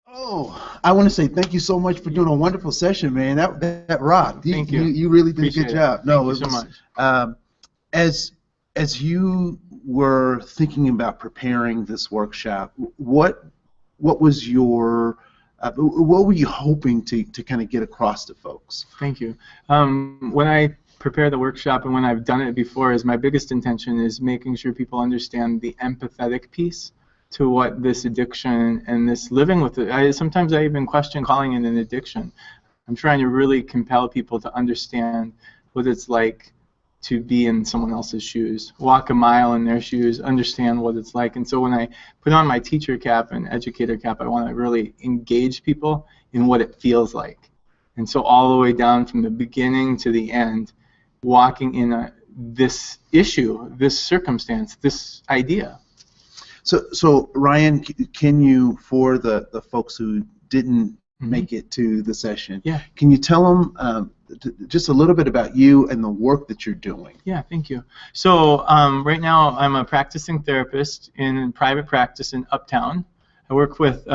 Oh, I want to say thank you so much for doing a wonderful session, man. That rocked. You, Thank you you. you really did a good Appreciate it. job. Thank No, you it so was much. as you were thinking about preparing this workshop, what was your what were you hoping to kind of get across to folks? Thank you. When I prepare the workshop and when I've done it before, is my biggest intention is making sure people understand the empathetic piece to what this addiction and this living with it. Sometimes I even question calling it an addiction. I'm trying to really compel people to understand what it's like to be in someone else's shoes, walk a mile in their shoes, understand what it's like. And so when I put on my teacher cap and educator cap, I want to really engage people in what it feels like. And so all the way down from the beginning to the end, walking in this issue, this circumstance, this idea. So Ryan, can you, for the folks who didn't Mm-hmm. make it to the session, Yeah. can you tell them just a little bit about you and the work that you're doing? Yeah, thank you. So right now I'm a practicing therapist in private practice in Uptown. I work with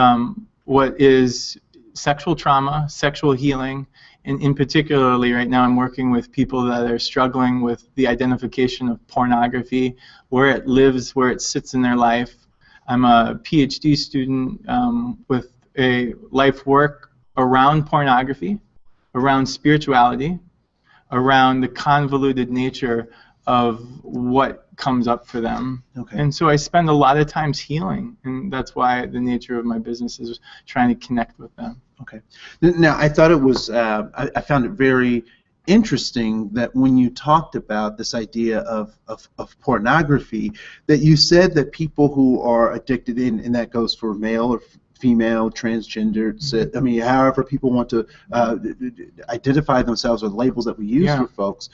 what is sexual trauma, sexual healing, and in particularly right now I'm working with people that are struggling with the identification of pornography, where it lives, where it sits in their life. I'm a PhD student with a life work around pornography, around spirituality, around the convoluted nature of what comes up for them. Okay. And so I spend a lot of times healing, and that's why the nature of my business is trying to connect with them. Okay. Now, I thought it was, I found it very interesting that when you talked about this idea of pornography, that you said that people who are addicted, and that goes for male or female, transgender, I mean, however people want to identify themselves, or the labels that we use for folks,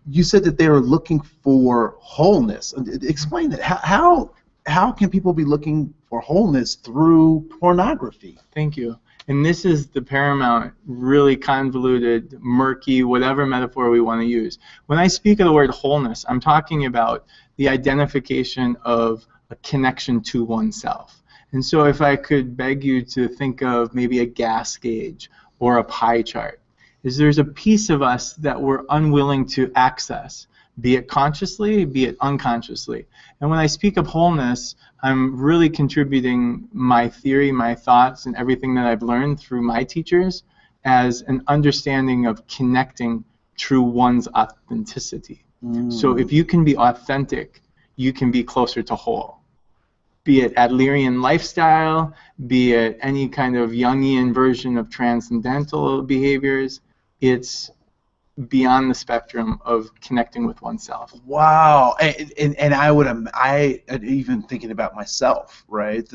you said that they were looking for wholeness. Explain that. How can people be looking for wholeness through pornography? Thank you. And this is the paramount, really convoluted, murky, whatever metaphor we want to use. When I speak of the word wholeness, I'm talking about the identification of a connection to oneself. And so if I could beg you to think of maybe a gas gauge or a pie chart, is there's a piece of us that we're unwilling to access, be it consciously, be it unconsciously. And when I speak of wholeness, I'm really contributing my theory, my thoughts, and everything that I've learned through my teachers as an understanding of connecting through one's authenticity. So if you can be authentic, you can be closer to whole. Be it Adlerian lifestyle, be it any kind of Jungian version of transcendental behaviors, it's beyond the spectrum of connecting with oneself. Wow, and I even thinking about myself, right?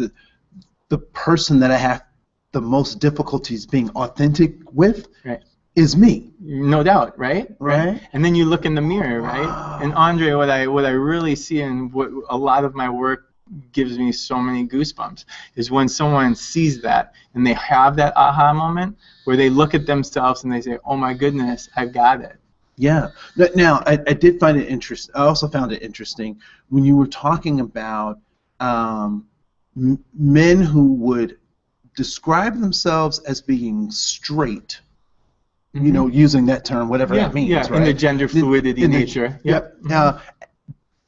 The person that I have the most difficulties being authentic with is me. No doubt, right? Right. And then you look in the mirror, right? Wow. And Andre, what I really see, and what a lot of my work gives me so many goosebumps, is when someone sees that and they have that aha moment where they look at themselves and they say, oh my goodness, I've got it. Yeah. Now, I did find it interesting. I also found it interesting when you were talking about men who would describe themselves as being straight, you know, using that term, whatever that means, right? In the gender fluidity nature.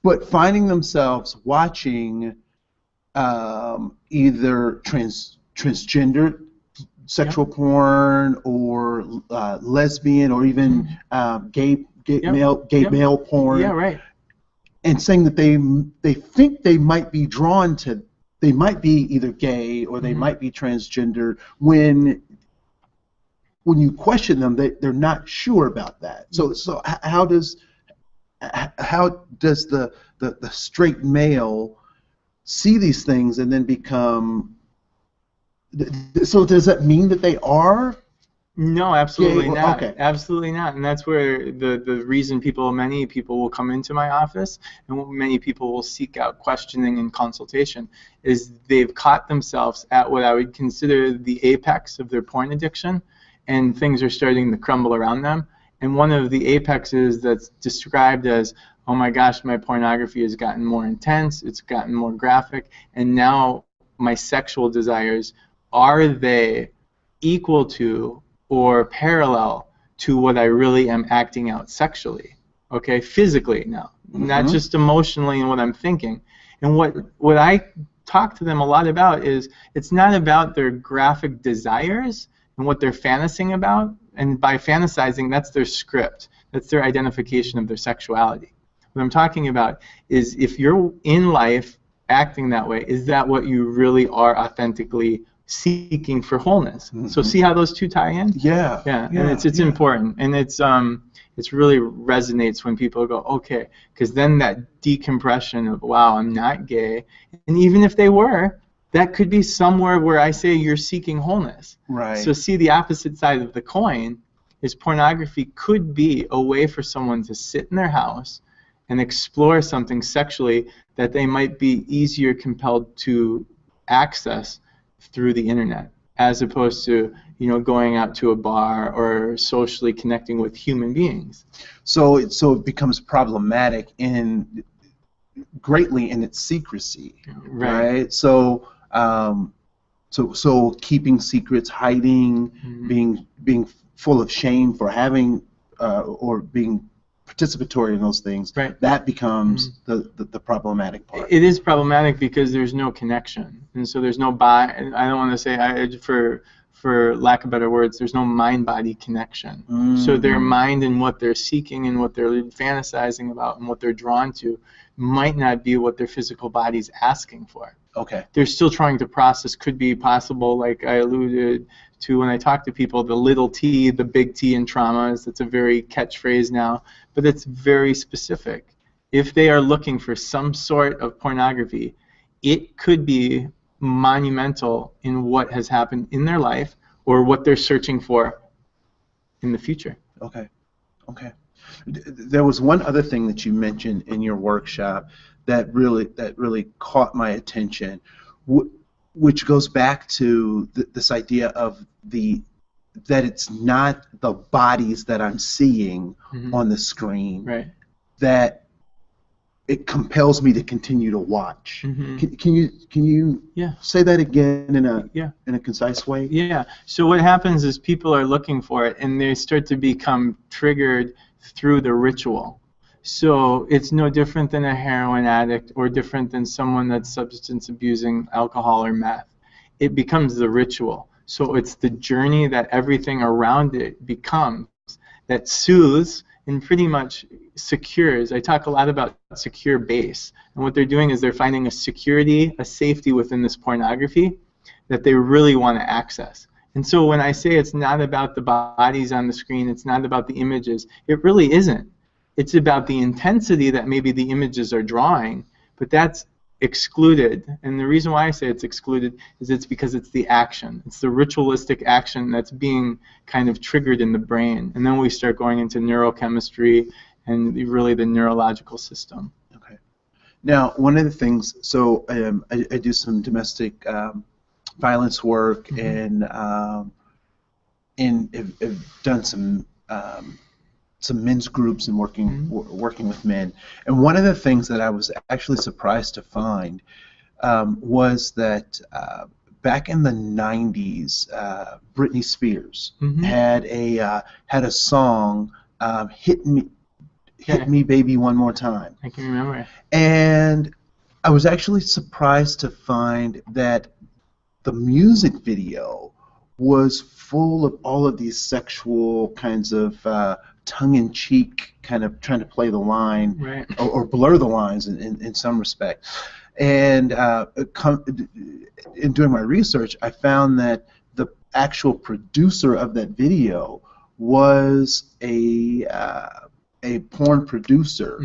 But finding themselves watching either transgender sexual porn or lesbian or even gay male porn, and saying that they think they might be drawn to, they might be either gay or they might be transgender, when you question them, they're not sure about that. So how does the straight male see these things and then become? So does that mean that they are? No, absolutely not. Okay. Absolutely not. And that's where the reason many people will come into my office and many people will seek out questioning and consultation is they've caught themselves at what I would consider the apex of their porn addiction, and things are starting to crumble around them. And one of the apexes that's described as, oh my gosh, my pornography has gotten more intense, it's gotten more graphic, and now my sexual desires are they equal to or parallel to what I really am acting out sexually? Okay, physically now, not just emotionally and what I'm thinking. And what I talk to them a lot about is it's not about their graphic desires and what they're fantasizing about. And by fantasizing, that's their script. That's their identification of their sexuality. What I'm talking about is if you're in life acting that way, is that what you really are authentically seeking for wholeness? So see how those two tie in? Yeah. And it's important, and it's really resonates when people go, okay, because then that decompression of, wow, I'm not gay, and even if they were, that could be somewhere where I say you're seeking wholeness. Right. So see, the opposite side of the coin is pornography could be a way for someone to sit in their house and explore something sexually that they might be easier compelled to access through the internet, as opposed to going out to a bar or socially connecting with human beings. So it becomes problematic greatly in its secrecy, right? So so keeping secrets, hiding, being full of shame for having or being participatory in those things, that becomes the problematic part. It is problematic because there's no connection, and so there's no I don't want to say, for lack of better words, there's no mind-body connection. So their mind and what they're seeking and what they're fantasizing about and what they're drawn to might not be what their physical body's asking for. Okay. They're still trying to process, could be possible, like I alluded to when I talk to people, the little t, the big T in traumas. It's a very catchphrase now, but it's very specific. If they are looking for some sort of pornography, it could be monumental in what has happened in their life or what they're searching for in the future. Okay. There was one other thing that you mentioned in your workshop that really caught my attention, which goes back to this idea of that it's not the bodies that I'm seeing on the screen, that it compels me to continue to watch. Can you say that again in a concise way? Yeah. So what happens is people are looking for it, and they start to become triggered through the ritual. So it's no different than a heroin addict or different than someone that's substance abusing alcohol or meth. It becomes the ritual. So it's the journey that everything around it becomes that soothes and pretty much secures. I talk a lot about secure base. And what they're doing is they're finding a security, a safety within this pornography that they really want to access. And so when I say it's not about the bodies on the screen, it's not about the images, it really isn't. It's about the intensity that maybe the images are drawing, but that's excluded. And the reason why I say it's excluded is it's because it's the action. It's the ritualistic action that's being kind of triggered in the brain. And then we start going into neurochemistry and really the neurological system. Okay. Now, one of the things, so I do some domestic violence work and have done some men's groups and working with men. And one of the things that I was actually surprised to find was that back in the 90s, Britney Spears had a song, "Hit Me Baby One More Time." I can remember. And I was actually surprised to find that the music video was full of all of these sexual kinds of tongue-in-cheek kind of trying to play the line or blur the lines in some respect. And in doing my research, I found that the actual producer of that video was a porn producer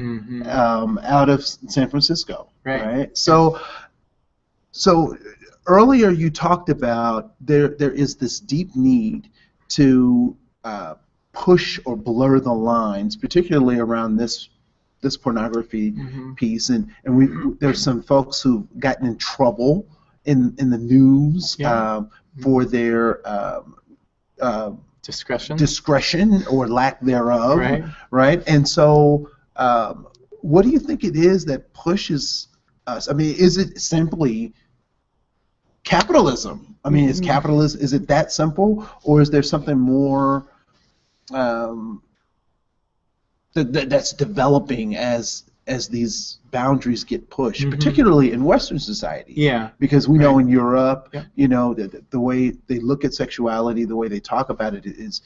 out of San Francisco. Right? So earlier you talked about there is this deep need to push or blur the lines, particularly around this pornography piece, and there's some folks who've gotten in trouble in the news for their discretion or lack thereof, right? And so what do you think it is that pushes us? I mean, is it simply capitalism. I mean, is it that simple, or is there something more that's developing as these boundaries get pushed, particularly in Western society? Yeah. Because we know in Europe, Yep. you know, the way they look at sexuality, the way they talk about it is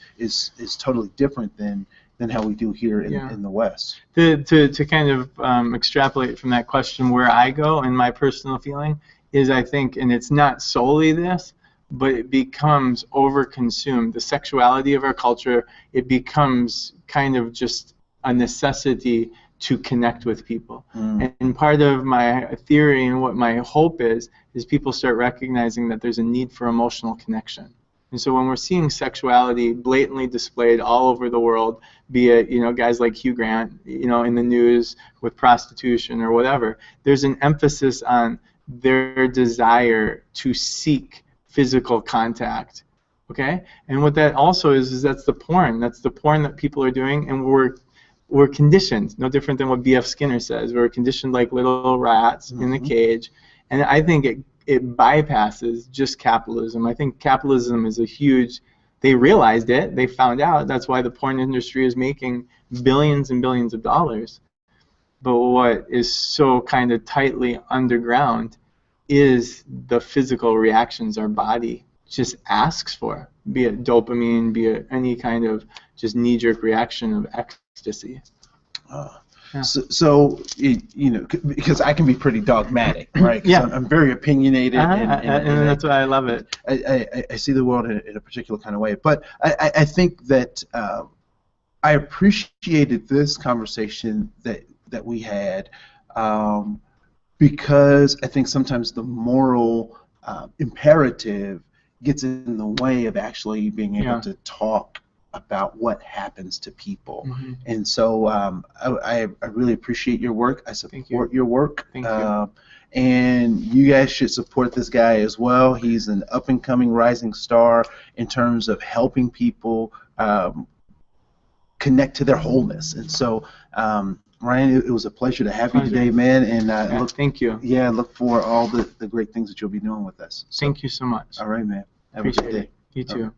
totally different than how we do here in the West. To kind of extrapolate from that question, where I go and my personal feeling is, I think, and it's not solely this, but it becomes overconsumed. The sexuality of our culture, it becomes kind of just a necessity to connect with people. And part of my theory and what my hope is people start recognizing that there's a need for emotional connection. And so when we're seeing sexuality blatantly displayed all over the world, be it, you know, guys like Hugh Grant, you know, in the news with prostitution or whatever, there's an emphasis on their desire to seek physical contact. Okay? And what that also is that's the porn. That's the porn that people are doing, and we're conditioned, no different than what B.F. Skinner says. We're conditioned like little rats in the cage. And I think it bypasses just capitalism. I think capitalism is a huge, they realized it, they found out, that's why the porn industry is making billions and billions of dollars. But what is so kind of tightly underground is the physical reactions our body just asks for, be it dopamine, be it any kind of just knee-jerk reaction of ecstasy. So you know, because I can be pretty dogmatic, right? Yeah. I'm very opinionated, and that's why I love it. I see the world in a particular kind of way. But I think that I appreciated this conversation that we had because I think sometimes the moral imperative gets in the way of actually being able to talk about what happens to people. And so I really appreciate your work. I support your work. Thank you. And you guys should support this guy as well. He's an up-and-coming rising star in terms of helping people connect to their wholeness. And so, Ryan, it was a pleasure to have you today, man. And thank you. Yeah, look for all the great things that you'll be doing with us. So, thank you so much. All right, man. Have Appreciate a good day. it. You too.